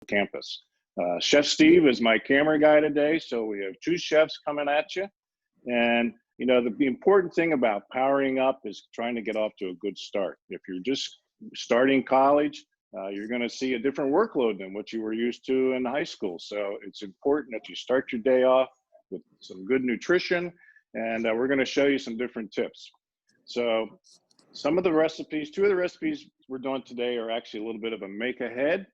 campus. Chef Steve is my camera guy today, so we have two chefs coming at you. And you know, the important thing about powering up is trying to get off to a good start. If you're just starting college, you're going to see a different workload than what you were used to in high school. So it's important that you start your day off with some good nutrition, and we're going to show you some different tips. So some of the recipes, two of the recipes we're doing today are actually a little bit of a make ahead,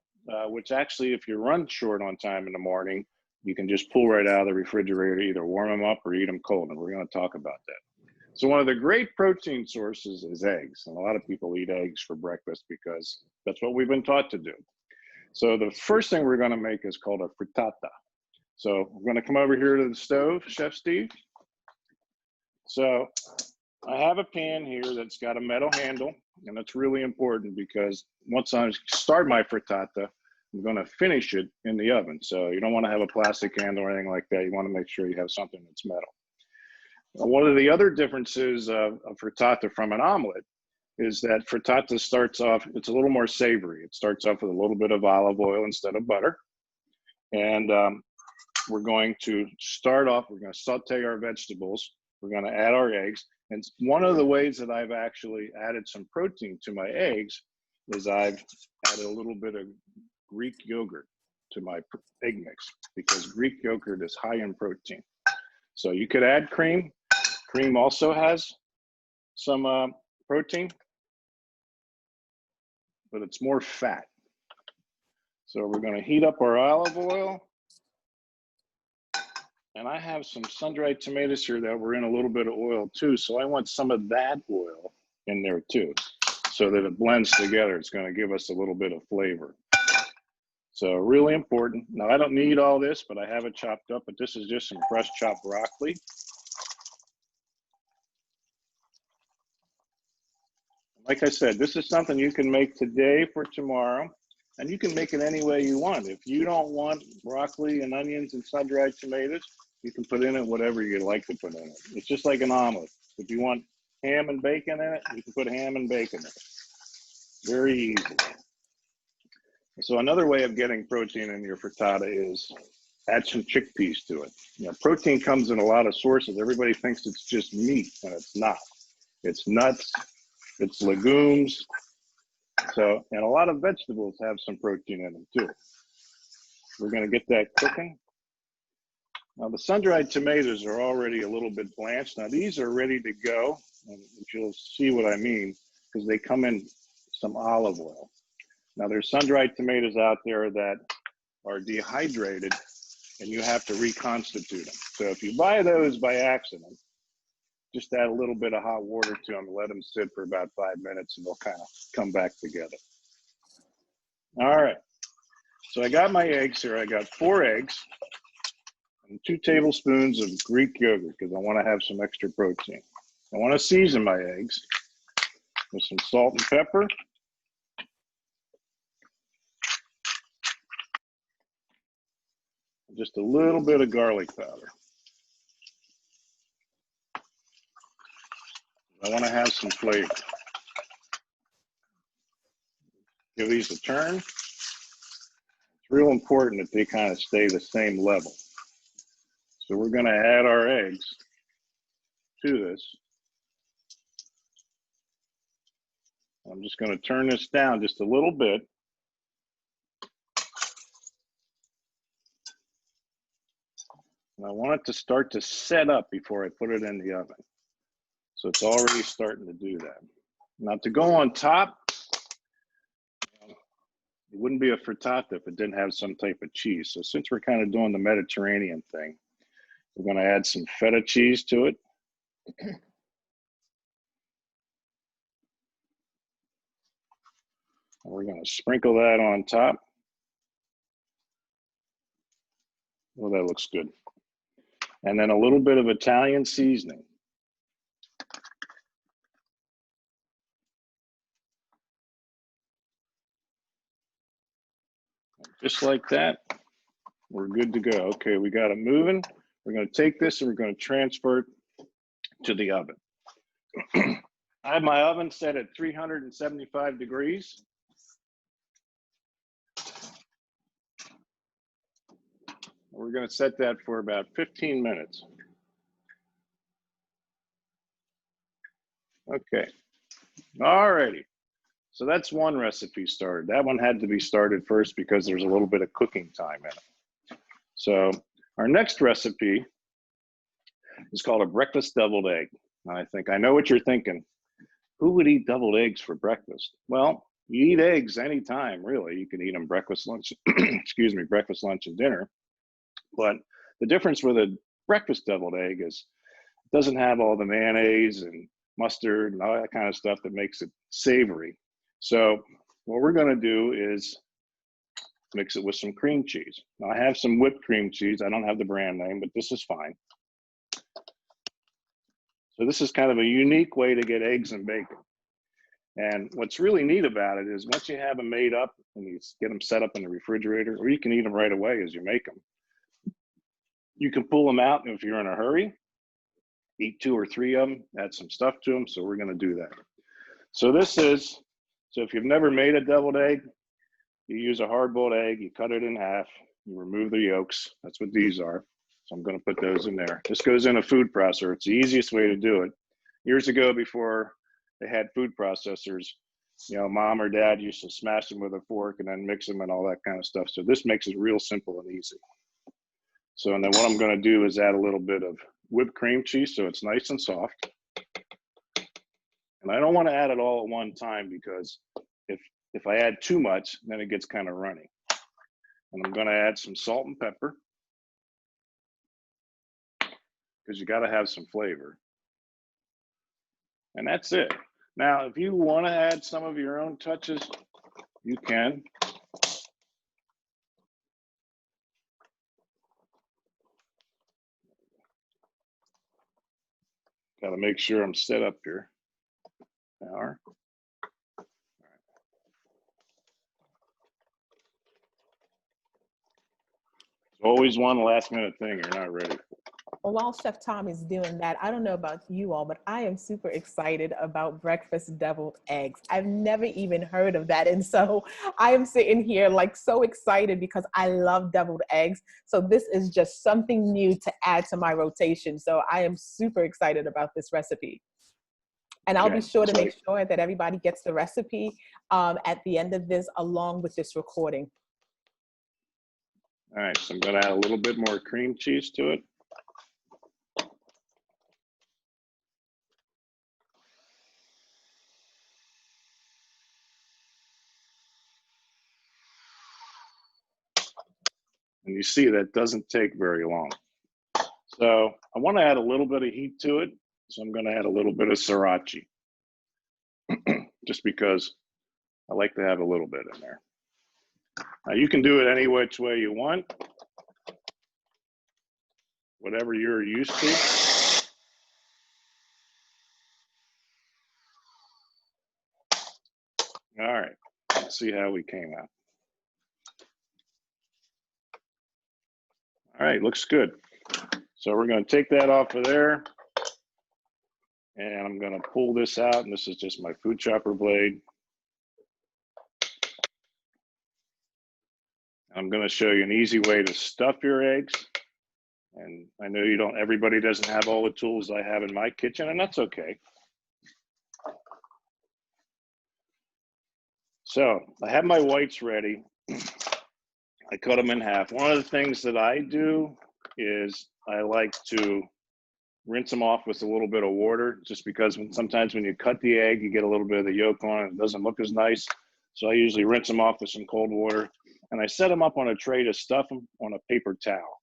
which actually, if you run short on time in the morning, you can just pull right out of the refrigerator, either warm them up or eat them cold, and we're going to talk about that. So one of the great protein sources is eggs, and a lot of people eat eggs for breakfast because that's what we've been taught to do. So the first thing we're going to make is called a frittata. So we're going to come over here to the stove, Chef Steve. So I have a pan here that's got a metal handle, and that's really important because once I start my frittata, I'm going to finish it in the oven. So you don't want to have a plastic handle or anything like that. You want to make sure you have something that's metal. One of the other differences of frittata from an omelet is that frittata starts off, it's a little more savory. It starts off with a little bit of olive oil instead of butter. And we're going to start off, we're going to saute our vegetables. We're going to add our eggs. And one of the ways that I've actually added some protein to my eggs is I've added a little bit of Greek yogurt to my egg mix because Greek yogurt is high in protein. So you could add cream. Cream also has some protein, but it's more fat. So we're going to heat up our olive oil. And I have some sun-dried tomatoes here that were in a little bit of oil too. So I want some of that oil in there too, so that it blends together. It's going to give us a little bit of flavor. So really important. Now I don't need all this, but I have it chopped up, but this is just some fresh chopped broccoli. Like I said, this is something you can make today for tomorrow, and you can make it any way you want. If you don't want broccoli and onions and sun-dried tomatoes, you can put in it whatever you like to put in it. It's just like an omelet. If you want ham and bacon in it, you can put ham and bacon in it. Very easy. So another way of getting protein in your frittata is add some chickpeas to it. You know, protein comes in a lot of sources. Everybody thinks it's just meat, and it's not. It's nuts, it's legumes. So, and a lot of vegetables have some protein in them too. We're going to get that cooking. Now the sun-dried tomatoes are already a little bit blanched. Now these are ready to go, and you'll see what I mean because they come in some olive oil. Now there's sun-dried tomatoes out there that are dehydrated and you have to reconstitute them. So if you buy those by accident, just add a little bit of hot water to them, let them sit for about 5 minutes, and they'll kind of come back together. All right, so I got my eggs here. I got 4 eggs and 2 tablespoons of Greek yogurt because I want to have some extra protein. I want to season my eggs with some salt and pepper. Just a little bit of garlic powder. I want to have some flavor. Give these a turn. It's real important that they kind of stay the same level. So we're going to add our eggs to this. I'm just going to turn this down just a little bit. And I want it to start to set up before I put it in the oven. So it's already starting to do that. Now to go on top, it wouldn't be a frittata if it didn't have some type of cheese. So since we're kind of doing the Mediterranean thing, we're going to add some feta cheese to it. And we're going to sprinkle that on top. Well, that looks good. And then a little bit of Italian seasoning. Just like that, we're good to go. Okay, we got it moving. We're going to take this and we're going to transfer it to the oven. I have my oven set at 375 degrees. We're going to set that for about 15 minutes. Okay. All righty. So that's one recipe started. That one had to be started first because there's a little bit of cooking time in it. So our next recipe is called a breakfast deviled egg. And I know what you're thinking. Who would eat deviled eggs for breakfast? Well, you eat eggs anytime, really. You can eat them breakfast, lunch, excuse me, breakfast, lunch, and dinner. But the difference with a breakfast deviled egg is it doesn't have all the mayonnaise and mustard and all that kind of stuff that makes it savory. So what we're going to do is mix it with some cream cheese. Now I have some whipped cream cheese. I don't have the brand name, but this is fine. So this is kind of a unique way to get eggs and bacon. And what's really neat about it is once you have them made up and you get them set up in the refrigerator, or you can eat them right away as you make them, you can pull them out, and if you're in a hurry, eat 2 or 3 of them, add some stuff to them. So we're going to do that. So if you've never made a deviled egg, you use a hard-boiled egg, you cut it in half, you remove the yolks. That's what these are. So I'm going to put those in there. This goes in a food processor. It's the easiest way to do it. Years ago, before they had food processors, you know, mom or dad used to smash them with a fork and then mix them and all that kind of stuff. So this makes it real simple and easy. So, and then what I'm going to do is add a little bit of whipped cream cheese so it's nice and soft. And I don't want to add it all at one time because if I add too much, then it gets kind of runny. And I'm going to add some salt and pepper because you got to have some flavor. And that's it. Now, if you want to add some of your own touches, you can. Got to make sure I'm set up here. Power. Always one last minute thing you're not ready for. Well, while Chef Tom is doing that, I don't know about you all, but I am super excited about breakfast deviled eggs. I've never even heard of that. And so I am sitting here like so excited because I love deviled eggs. So this is just something new to add to my rotation. So I am super excited about this recipe. And I'll be sure to make sure that everybody gets the recipe at the end of this along with this recording. All right, so I'm going to add a little bit more cream cheese to it. And you see that doesn't take very long. So I want to add a little bit of heat to it. So I'm going to add a little bit of sriracha, just because I like to have a little bit in there. Now you can do it any which way you want, whatever you're used to. All right, let's see how we came out. All right, looks good. So we're going to take that off of there. And I'm going to pull this out, and this is just my food chopper blade. I'm going to show you an easy way to stuff your eggs. And I know everybody doesn't have all the tools I have in my kitchen, and that's okay. So I have my whites ready. I cut them in half. One of the things that I do is I like to rinse them off with a little bit of water, just because sometimes when you cut the egg, you get a little bit of the yolk on it. It doesn't look as nice. So I usually rinse them off with some cold water. And I set them up on a tray to stuff them on a paper towel.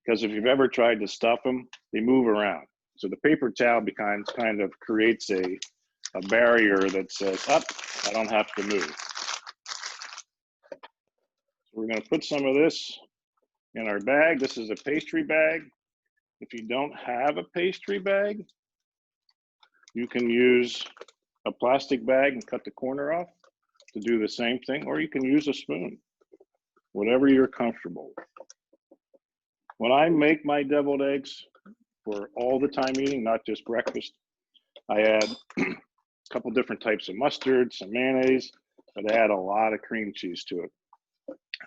Because if you've ever tried to stuff them, they move around. So the paper towel kind of creates a barrier that says, I don't have to move. So we're going to put some of this in our bag. This is a pastry bag. If you don't have a pastry bag, you can use a plastic bag and cut the corner off to do the same thing, or you can use a spoon, whatever you're comfortable with. When I make my deviled eggs for all the time eating, not just breakfast, I add a couple different types of mustard, some mayonnaise, but I add a lot of cream cheese to it.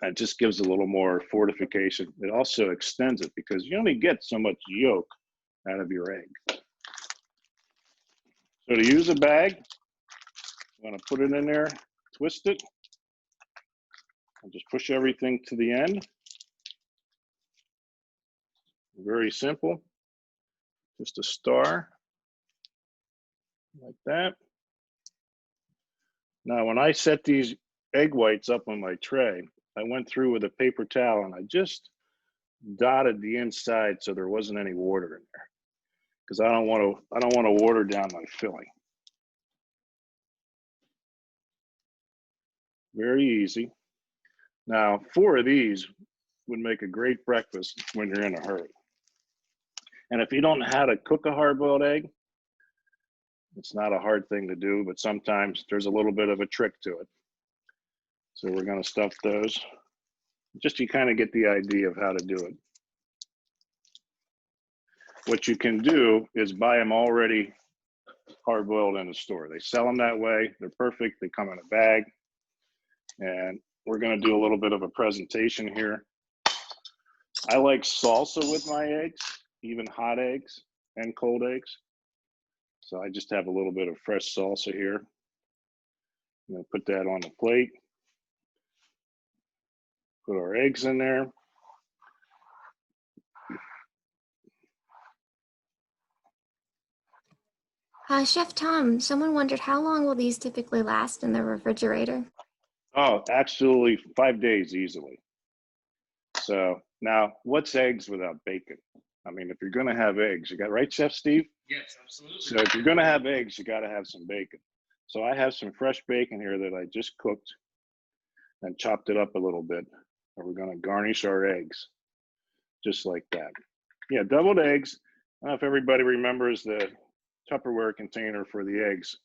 It just gives a little more fortification. It also extends it because you only get so much yolk out of your egg. So to use a bag, I'm going to put it in there, twist it, and just push everything to the end. Very simple. Just a star, like that. Now, when I set these egg whites up on my tray, I went through with a paper towel and I just dotted the inside so there wasn't any water in there, because I don't want to water down my filling. Very easy. Now, 4 of these would make a great breakfast when you're in a hurry. And if you don't know how to cook a hard-boiled egg, it's not a hard thing to do, but sometimes there's a little bit of a trick to it. So we're going to stuff those. Just to kind of get the idea of how to do it. What you can do is buy them already hard-boiled in the store. They sell them that way. They're perfect. They come in a bag. And we're going to do a little bit of a presentation here. I like salsa with my eggs, even hot eggs and cold eggs. So I just have a little bit of fresh salsa here. I'm going to put that on the plate. Put our eggs in there. Chef Tom, someone wondered how long will these typically last in the refrigerator? Oh, absolutely 5 days easily. So now, what's eggs without bacon? I mean, if you're going to have eggs, you got, right, Chef Steve? Yes, absolutely. So if you're going to have eggs, you got to have some bacon. So I have some fresh bacon here that I just cooked and chopped it up a little bit. And we're going to garnish our eggs just like that. Yeah, deviled eggs. I don't know if everybody remembers the Tupperware container for the eggs.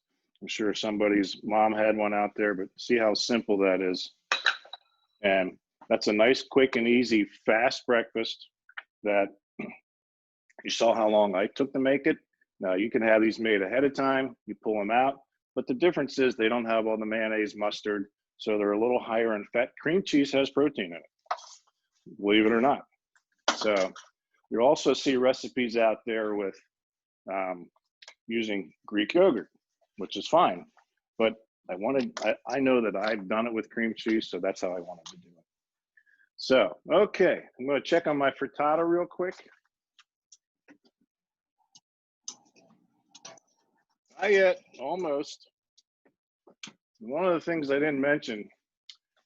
I'm sure somebody's mom had one out there, but see how simple that is. And that's a nice, quick and easy, fast breakfast that you saw how long I took to make it. Now you can have these made ahead of time. You pull them out, but the difference is they don't have all the mayonnaise, mustard, so they're a little higher in fat. Cream cheese has protein in it, believe it or not. So you also see recipes out there with using Greek yogurt, which is fine. But I know that I've done it with cream cheese, so that's how I wanted to do it. So, okay, I'm going to check on my frittata real quick. Not yet, almost. One of the things I didn't mention,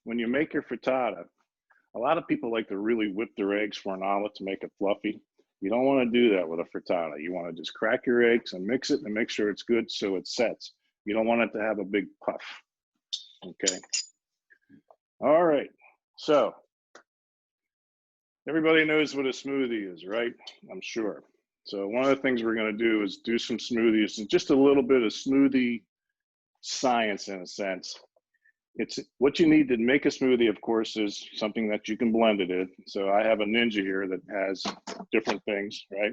when you make your frittata, a lot of people like to really whip their eggs for an omelet to make it fluffy. You don't want to do that with a frittata. You want to just crack your eggs and mix it and make sure it's good so it sets. You don't want it to have a big puff. Okay. All right. So everybody knows what a smoothie is, right? I'm sure. So one of the things we're going to do is do some smoothies and just a little bit of smoothie science in a sense. It's what you need to make a smoothie, of course, is something that you can blend it in. So I have a Ninja here that has different things, right?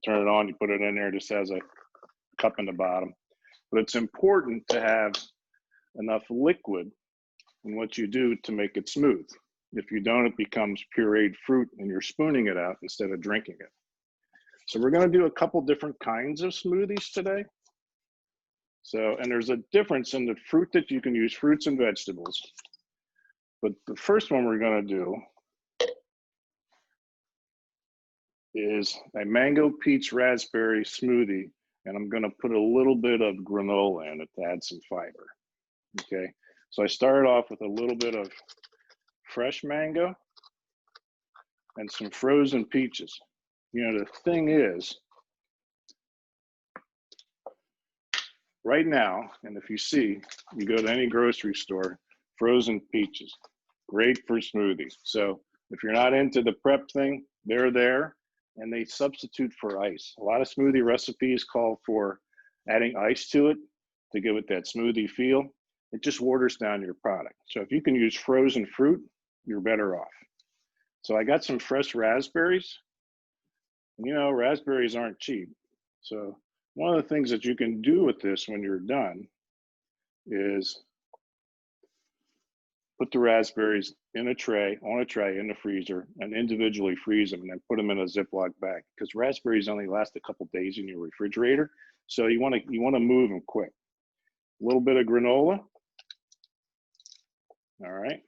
Turn it on, you put it in there, it just has a cup in the bottom. But it's important to have enough liquid in what you do to make it smooth. If you don't, it becomes pureed fruit and you're spooning it out instead of drinking it. So we're going to do a couple different kinds of smoothies today. So, and there's a difference in the fruit that you can use, fruits and vegetables. But the first one we're going to do is a mango peach raspberry smoothie. And I'm going to put a little bit of granola in it to add some fiber. Okay. So I started off with a little bit of fresh mango and some frozen peaches. You know, the thing is, right now, and if you see, you go to any grocery store, frozen peaches, great for smoothies. So if you're not into the prep thing, they're there, and they substitute for ice. A lot of smoothie recipes call for adding ice to it to give it that smoothie feel. It just waters down your product. So if you can use frozen fruit, you're better off. So I got some fresh raspberries. You know, raspberries aren't cheap. So one of the things that you can do with this when you're done is put the raspberries in a tray, on a tray in the freezer, and individually freeze them and then put them in a Ziploc bag, because raspberries only last a couple days in your refrigerator. So you want to move them quick. A little bit of granola. All right.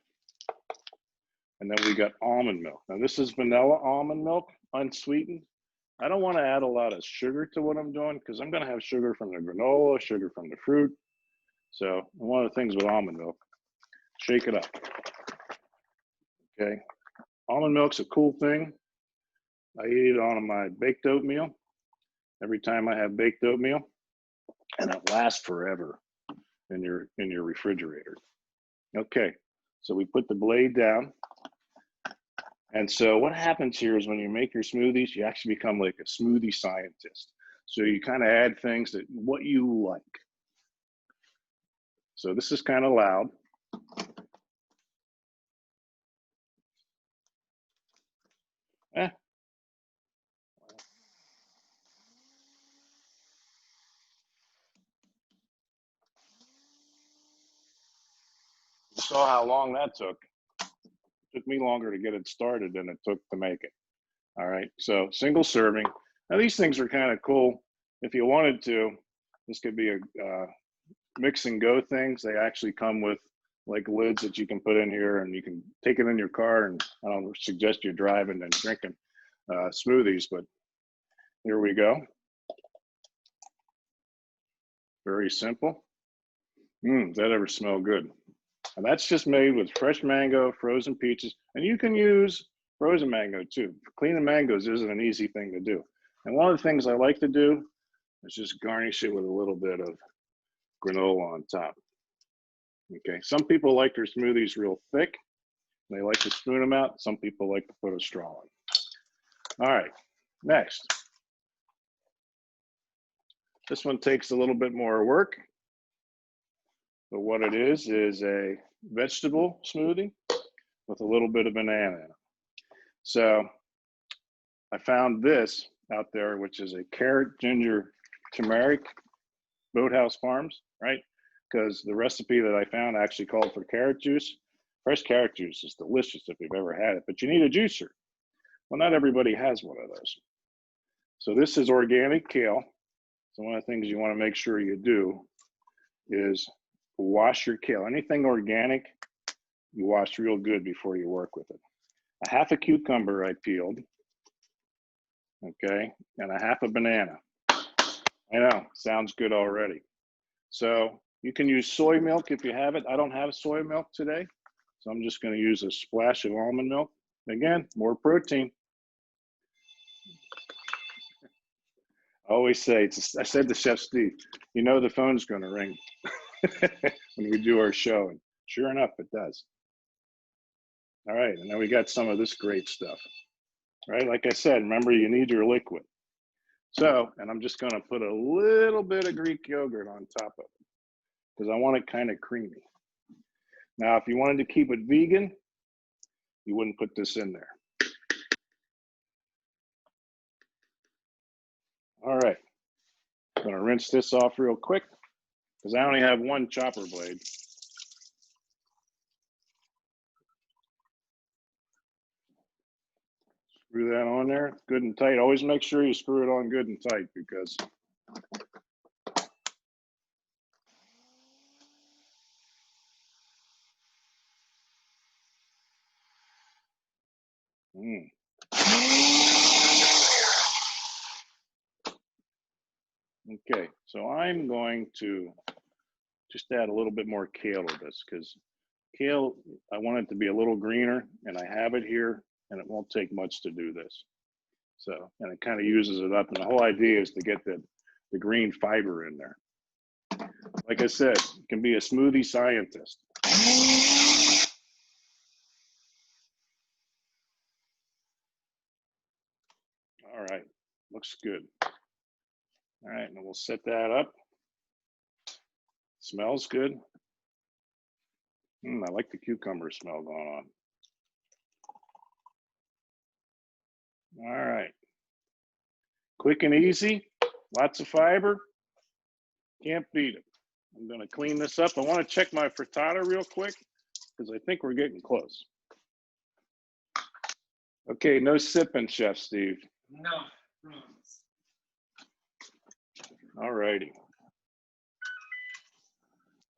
And then we got almond milk. Now this is vanilla almond milk, unsweetened. I don't want to add a lot of sugar to what I'm doing because I'm going to have sugar from the granola, sugar from the fruit. So one of the things with almond milk, shake it up. Okay. Almond milk's a cool thing. I eat it on my baked oatmeal every time I have baked oatmeal, and it lasts forever in your refrigerator. Okay. So we put the blade down. And so what happens here is when you make your smoothies, you actually become like a smoothie scientist. So you kind of add things that what you like. So this is kind of loud. Eh. You saw how long that took. It took me longer to get it started than it took to make it. All right, so single serving. Now these things are kind of cool. If you wanted to, this could be a mix and go things. They actually come with like lids that you can put in here, and you can take it in your car, and I don't suggest you're driving and drinking smoothies, but here we go. Very simple. Does that ever smell good? And that's just made with fresh mango, frozen peaches, and you can use frozen mango too. Cleaning mangoes isn't an easy thing to do. And one of the things I like to do is just garnish it with a little bit of granola on top. Okay, some people like their smoothies real thick. They like to spoon them out. Some people like to put a straw in. All right, next. This one takes a little bit more work. But what it is a vegetable smoothie with a little bit of banana in it. So I found this out there, which is a carrot, ginger, turmeric, Boathouse Farms, right? Because the recipe that I found actually called for carrot juice. Fresh carrot juice is delicious if you've ever had it, but you need a juicer. Well, not everybody has one of those. So this is organic kale. So one of the things you want to make sure you do is wash your kale. Anything organic, you wash real good before you work with it. A half a cucumber I peeled, okay, and a half a banana. I know, sounds good already. So you can use soy milk if you have it. I don't have soy milk today, so I'm just going to use a splash of almond milk. Again, more protein. I always say, I said to Chef Steve, you know the phone's going to ring when we do our show, and sure enough, it does. All right, and then we got some of this great stuff, right? Like I said, remember you need your liquid. So, and I'm just gonna put a little bit of Greek yogurt on top of it because I want it kind of creamy. Now, if you wanted to keep it vegan, you wouldn't put this in there. All right, I'm gonna rinse this off real quick because I only have one chopper blade. Screw that on there, good and tight. Always make sure you screw it on good and tight because Okay, so I'm going to just add a little bit more kale to this because kale, I want it to be a little greener, and I have it here, and it won't take much to do this. So, and it kind of uses it up, and the whole idea is to get the green fiber in there. Like I said, you can be a smoothie scientist. All right, looks good. All right, and we'll set that up. Smells good. I like the cucumber smell going on. All right. Quick and easy, lots of fiber. Can't beat it. I'm going to clean this up. I want to check my frittata real quick because I think we're getting close. Okay, no sipping, Chef Steve. No. All righty.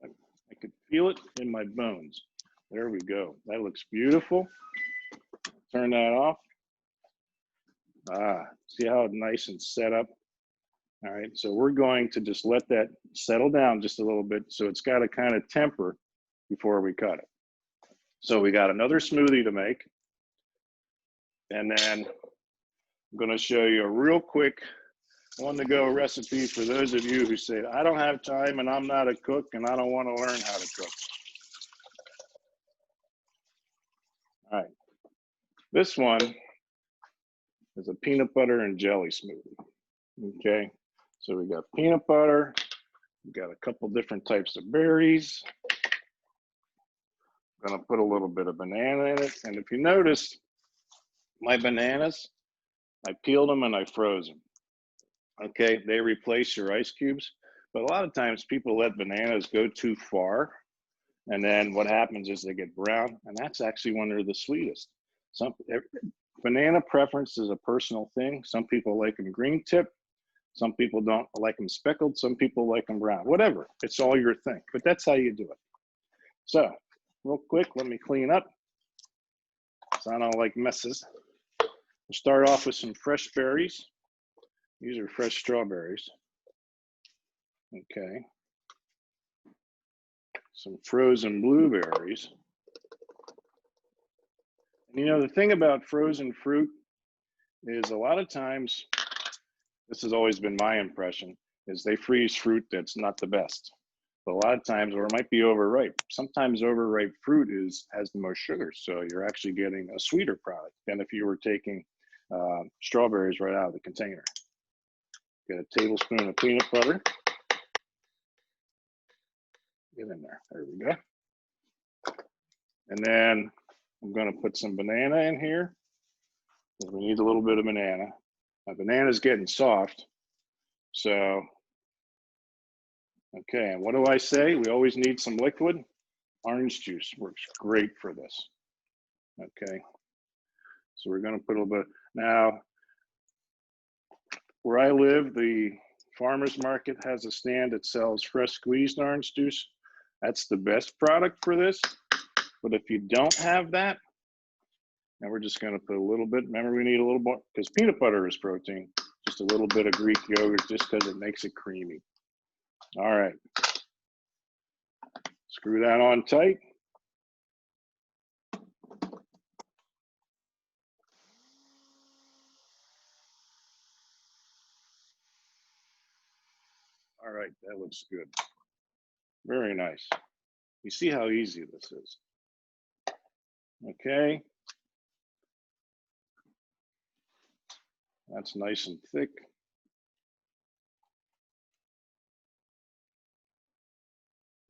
I could feel it in my bones. There we go. That looks beautiful. Turn that off. Ah, see how nice and set up? All right, so we're going to just let that settle down just a little bit, so it's got to kind of temper before we cut it. So we got another smoothie to make. And then I'm going to show you a real quick on-the-go recipe for those of you who say, I don't have time and I'm not a cook and I don't want to learn how to cook. All right, this one is a peanut butter and jelly smoothie. Okay, so we got peanut butter, we got a couple different types of berries. I'm gonna put a little bit of banana in it, and if you notice, my bananas, I peeled them and I froze them. Okay, they replace your ice cubes, but a lot of times people let bananas go too far, and then what happens is they get brown, and that's actually when they're the sweetest. Banana preference is a personal thing. Some people like them green tip, some people don't like them speckled, some people like them brown. Whatever, it's all your thing, but that's how you do it. So, real quick, let me clean up, so I don't like messes. We'll start off with some fresh berries. These are fresh strawberries. Okay. Some frozen blueberries. And you know, the thing about frozen fruit is a lot of times, this has always been my impression, is they freeze fruit that's not the best. But a lot of times, or it might be overripe. Sometimes overripe fruit has the most sugar, so you're actually getting a sweeter product than if you were taking strawberries right out of the container. Get a tablespoon of peanut butter. Get in there. There we go. And then I'm going to put some banana in here. We need a little bit of banana. My banana's getting soft. So, okay, and what do I say? We always need some liquid. Orange juice works great for this. Okay, so we're going to put a little bit. Now, where I live, the farmer's market has a stand that sells fresh squeezed orange juice. That's the best product for this. But if you don't have that, and we're just going to put a little bit, remember we need a little more, because peanut butter is protein, just a little bit of Greek yogurt just because it makes it creamy. All right. Screw that on tight. All right, that looks good. Very nice. You see how easy this is. Okay. That's nice and thick.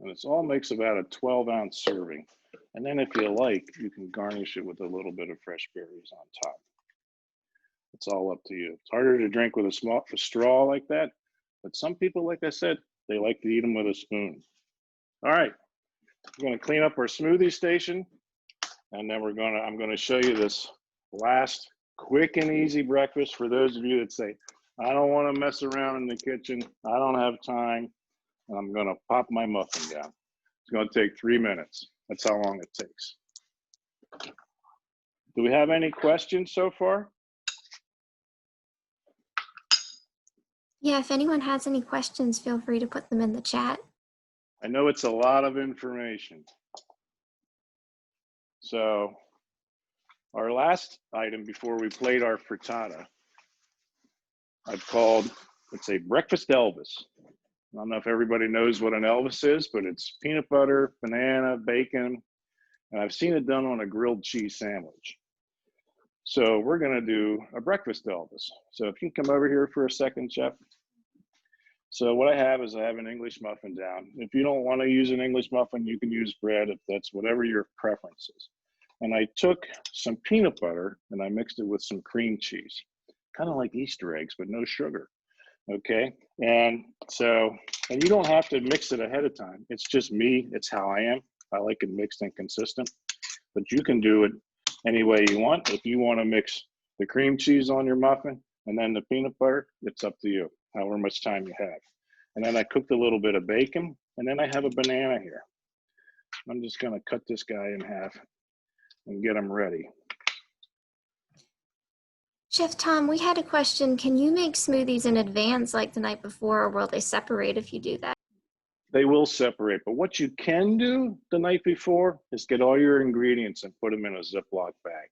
And it's all makes about a 12-ounce serving. And then if you like, you can garnish it with a little bit of fresh berries on top. It's all up to you. It's harder to drink with a straw like that, but some people, like I said, they like to eat them with a spoon. All right, we're going to clean up our smoothie station, and then I'm going to show you this last quick and easy breakfast for those of you that say, I don't want to mess around in the kitchen, I don't have time, and I'm going to pop my muffin down. It's going to take 3 minutes. That's how long it takes. Do we have any questions so far? Yeah, if anyone has any questions, feel free to put them in the chat. I know it's a lot of information. So our last item before we played our frittata, I've called, it's a breakfast Elvis. I don't know if everybody knows what an Elvis is, but it's peanut butter, banana, bacon, and I've seen it done on a grilled cheese sandwich. So we're gonna do a breakfast Elvis. So if you can come over here for a second, Chef. So what I have is I have an English muffin down. If you don't want to use an English muffin, you can use bread if that's whatever your preference is. And I took some peanut butter and I mixed it with some cream cheese, kind of like Easter eggs, but no sugar. Okay, and so, and you don't have to mix it ahead of time. It's just me, it's how I am. I like it mixed and consistent, but you can do it any way you want. If you want to mix the cream cheese on your muffin and then the peanut butter, it's up to you, however much time you have. And then I cooked a little bit of bacon, and then I have a banana here. I'm just going to cut this guy in half and get him ready. Chef Tom, we had a question. Can you make smoothies in advance like the night before, or will they separate if you do that? They will separate, but what you can do the night before is get all your ingredients and put them in a Ziploc bag,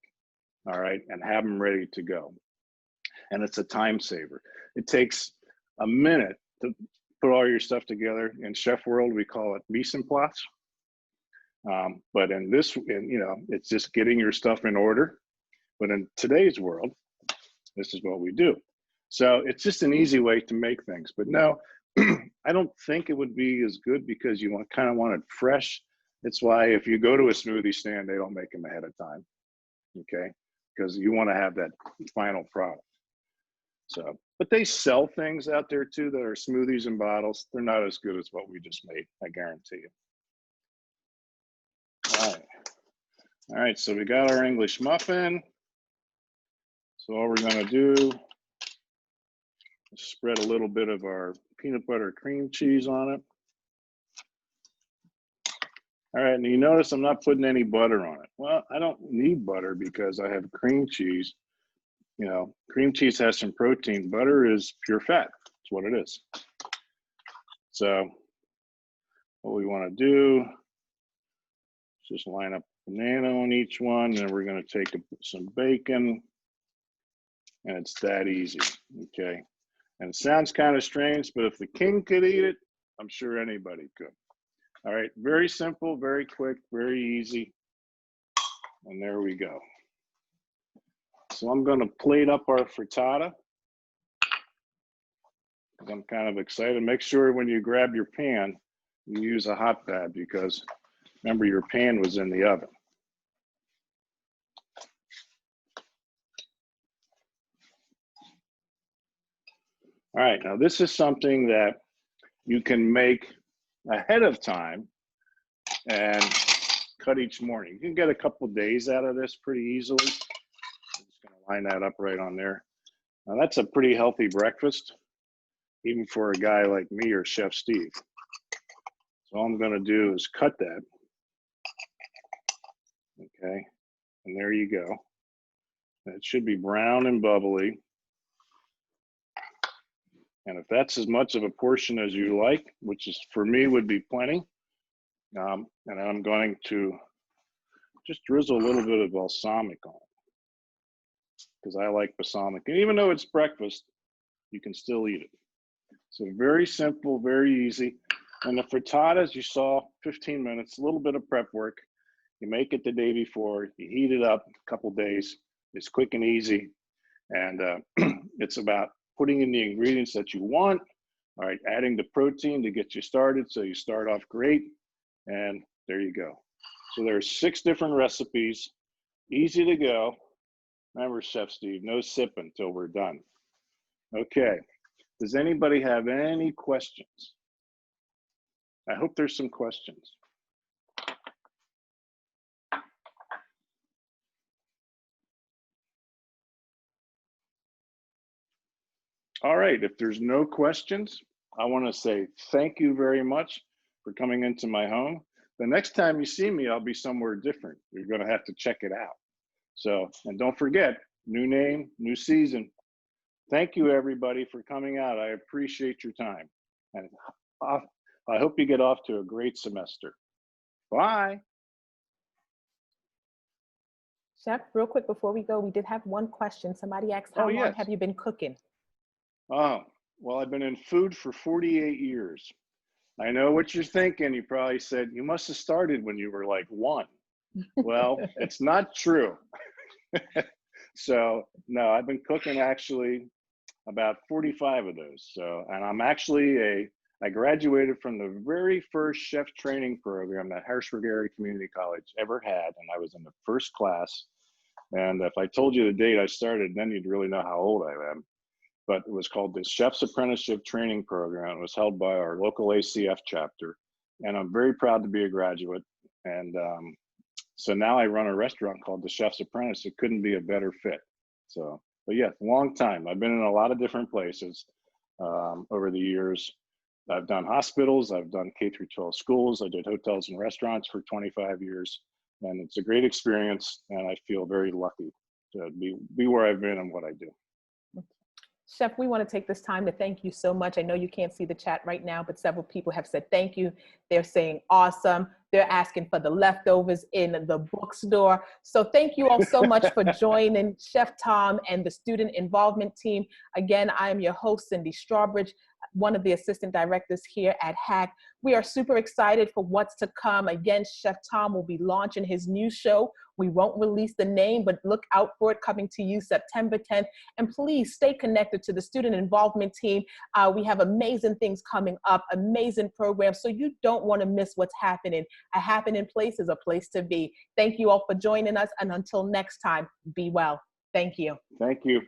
all right, and have them ready to go. And it's a time saver. It takes a minute to put all your stuff together. In chef world, we call it mise en place. But in this, you know, it's just getting your stuff in order. But in today's world, this is what we do. So it's just an easy way to make things. But no, I don't think it would be as good because you kind of want it fresh. It's why if you go to a smoothie stand, they don't make them ahead of time, okay? Because you want to have that final product. So, but they sell things out there too that are smoothies in bottles. They're not as good as what we just made, I guarantee you. All right, so we got our English muffin. So all we're gonna do is spread a little bit of our peanut butter cream cheese on it. All right, and you notice I'm not putting any butter on it. Well, I don't need butter because I have cream cheese. You know, cream cheese has some protein. Butter is pure fat. That's what it is. So what we want to do is just line up banana on each one, and we're going to take some bacon, and it's that easy, okay? And it sounds kind of strange, but if the king could eat it, I'm sure anybody could. All right, very simple, very quick, very easy. And there we go. So I'm going to plate up our frittata. I'm kind of excited. Make sure when you grab your pan, you use a hot pad because remember your pan was in the oven. All right, now this is something that you can make ahead of time and cut each morning. You can get a couple days out of this pretty easily. I'm just gonna line that up right on there. Now that's a pretty healthy breakfast, even for a guy like me or Chef Steve. So all I'm gonna do is cut that, okay? And there you go. And it should be brown and bubbly. And if that's as much of a portion as you like, which is for me would be plenty, and I'm going to just drizzle a little bit of balsamic on it because I like balsamic. And even though it's breakfast, you can still eat it. So very simple, very easy. And the frittatas, you saw 15 minutes, a little bit of prep work. You make it the day before, you heat it up a couple days. It's quick and easy. And it's about putting in the ingredients that you want, all right, adding the protein to get you started so you start off great, and there you go. So there's 6 different recipes, easy to go. Remember, Chef Steve, no sipping till we're done. Okay, does anybody have any questions? I hope there's some questions. All right, if there's no questions, I want to say thank you very much for coming into my home. The next time you see me, I'll be somewhere different. You're going to have to check it out. So, and don't forget, new name, new season. Thank you, everybody, for coming out. I appreciate your time. And I hope you get off to a great semester. Bye. Chef, real quick before we go, we did have one question. Somebody asked, how long have you been cooking? Oh, well, I've been in food for 48 years. I know what you're thinking. You probably said, you must have started when you were like 1. Well, it's not true. So, no, I've been cooking actually about 45 of those. So, and I'm actually I graduated from the very first chef training program that Harrisburg Area Community College ever had. And I was in the first class. And if I told you the date I started, then you'd really know how old I am. But it was called the Chef's Apprenticeship Training Program. It was held by our local ACF chapter. And I'm very proud to be a graduate. And So now I run a restaurant called The Chef's Apprentice. It couldn't be a better fit. So, but yeah, long time. I've been in a lot of different places over the years. I've done hospitals, I've done K through 12 schools, I did hotels and restaurants for 25 years, and it's a great experience, and I feel very lucky to be where I've been and what I do. Chef, we want to take this time to thank you so much. I know you can't see the chat right now, but several people have said thank you. They're saying awesome. They're asking for the leftovers in the bookstore. So thank you all so much for joining Chef Tom and the student involvement team. Again, I am your host, Cindy Strawbridge, one of the assistant directors here at HAC. We are super excited for what's to come. Again, Chef Tom will be launching his new show. We won't release the name, but look out for it coming to you September 10th. And please stay connected to the student involvement team. We have amazing things coming up, amazing programs, so you don't want to miss what's happening. A happening place is a place to be. Thank you all for joining us, and until next time, be well. Thank you. Thank you.